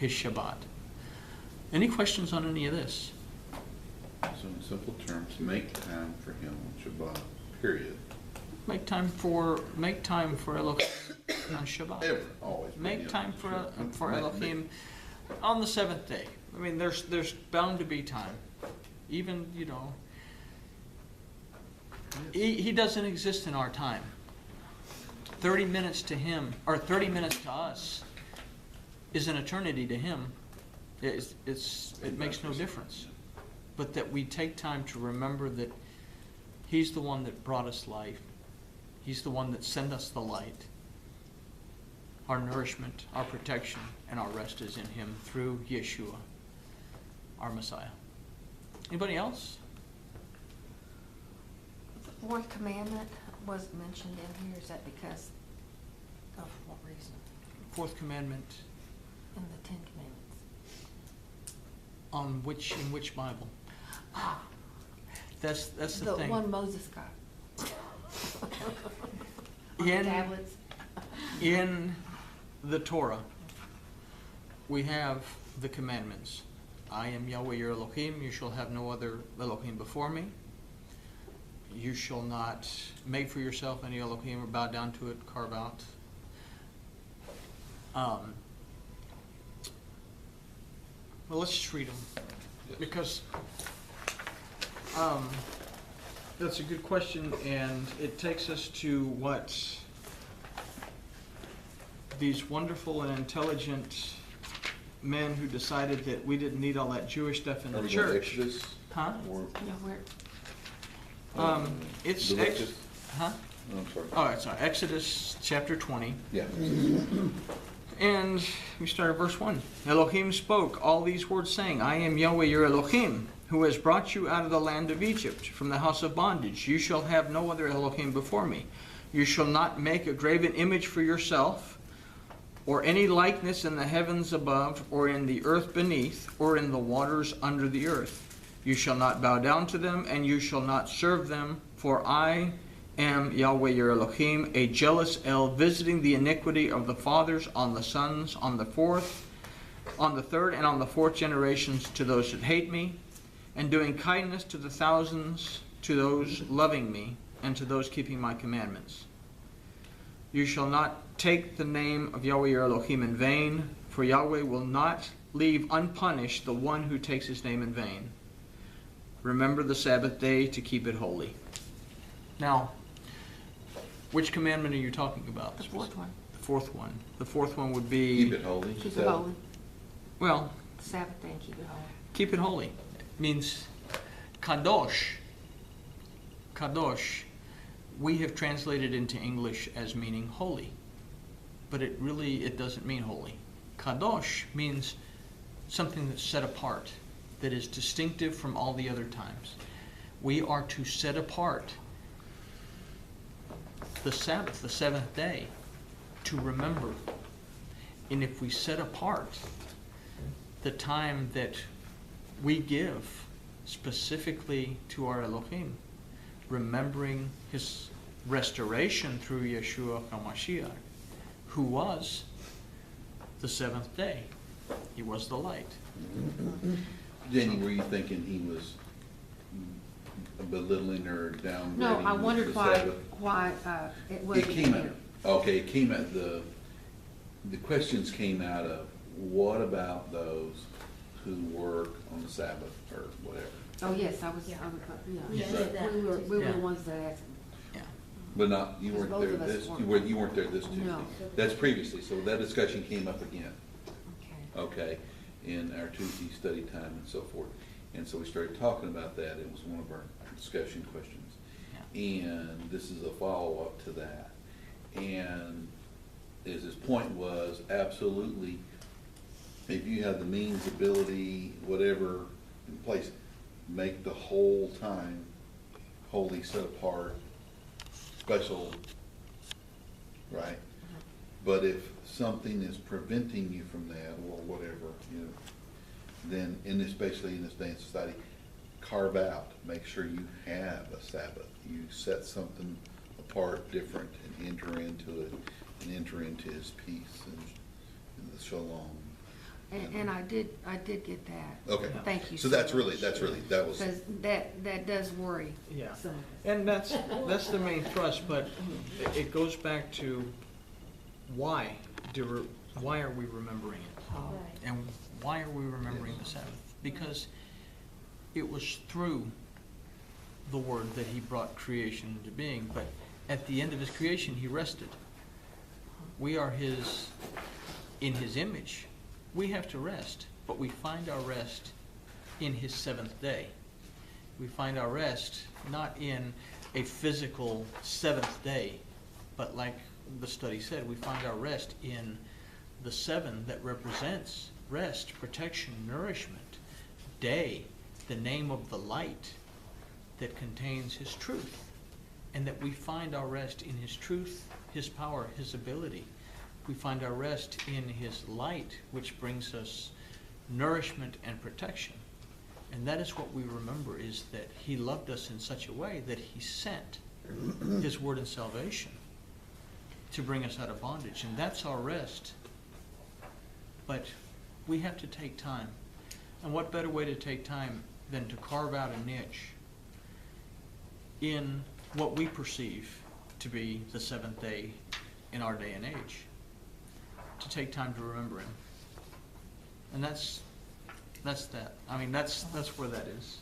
his Shabbat. Any questions on any of this? So in simple terms, make time for him on Shabbat, period. Make time for Elohim on Shabbat. Ever, always. Make time for Make- Elohim on the seventh day. I mean, there's bound to be time. Even, he doesn't exist in our time. 30 minutes to him, or 30 minutes to us, is an eternity to him. It makes no difference. But that we take time to remember that he's the one that brought us life. He's the one that sent us the light. Our nourishment, our protection, and our rest is in him through Yeshua, our Messiah. Anybody else? The fourth commandment was mentioned in here. Is that because of what reason? Fourth commandment In the Ten Commandments. in which Bible? That's the thing. The one Moses got. On the In- tablets. In the Torah, we have the commandments. I am Yahweh your Elohim. You shall have no other Elohim before me. You shall not make for yourself any Elohim or bow down to it, carve out. Well, let's just read them. Because that's a good question, and it takes us to what these wonderful and intelligent men who decided that we didn't need all that Jewish stuff in Are the we going to church. Exodus? Huh? Or, Yeah, where? It's Leviticus? huh? No, I'm sorry. Oh, it's Exodus chapter 20. Yeah. And we start at verse 1. Elohim spoke all these words, saying, I am Yahweh your Elohim, who has brought you out of the land of Egypt, from the house of bondage. You shall have no other Elohim before me. You shall not make a graven image for yourself, or any likeness in the heavens above, or in the earth beneath, or in the waters under the earth. You shall not bow down to them, and you shall not serve them, for I am Yahweh your Elohim, a jealous El, visiting the iniquity of the fathers on the sons, on the third, and on the fourth generations to those that hate me, and doing kindness to the thousands, to those loving me, and to those keeping my commandments. You shall not take the name of Yahweh your Elohim in vain, for Yahweh will not leave unpunished the one who takes his name in vain. Remember the Sabbath day to keep it holy. Now, which commandment are you talking about? The fourth one. The fourth one. The fourth one would be... Keep it holy. Keep it holy. Well, The Sabbath day and keep it holy. keep it holy. It means kadosh. Kadosh. We have translated into English as meaning holy. But it doesn't mean holy. Kadosh means something that's set apart, that is distinctive from all the other times. We are to set apart the Sabbath, the seventh day, to remember. And if we set apart the time that we give specifically to our Elohim, remembering his restoration through Yeshua HaMashiach, who was the seventh day. He was the light. Jenny, were you thinking he was belittling or downgrading? No, I wondered the why Sabbath? it wasn't It came here. it came at the questions came out of, what about those who work on the Sabbath or whatever? Oh, yes, I was, Yeah. we were Yeah. the ones that asked. Yeah. But not, you Because weren't both there of us this, weren't. you weren't there this Tuesday? No. That's previously, so that discussion came up again, Okay. okay, in our Tuesday study time and so forth. And so we started talking about that, it was one of our discussion questions. And this is a follow-up to that. And his point was, absolutely, if you have the means, ability, whatever in place, make the whole time holy, set apart, special, right? But if something is preventing you from that or whatever, then especially in this day and society, carve out, make sure you have a Sabbath. You set something apart, different, and enter into it, and enter into his peace and the shalom. And I did get that. Okay. Thank you So so that's really, much. that was, Because that does worry. Yeah, some of us. and that's the main thrust, but it goes back to why are we remembering it? Oh, And why are we remembering the Sabbath? Because it was through the Word that He brought creation into being, but at the end of His creation, He rested. We are in His image. We have to rest, but we find our rest in His seventh day. We find our rest not in a physical seventh day, but like the study said, we find our rest in the seven that represents rest, protection, nourishment, day, the name of the light that contains His truth, and that we find our rest in His truth, His power, His ability. We find our rest in His light, which brings us nourishment and protection. And that is what we remember, is that He loved us in such a way that He sent His word and salvation to bring us out of bondage. And that's our rest. But we have to take time. And what better way to take time than to carve out a niche in what we perceive to be the seventh day in our day and age, to take time to remember Him. And that's that. I mean, that's where that is.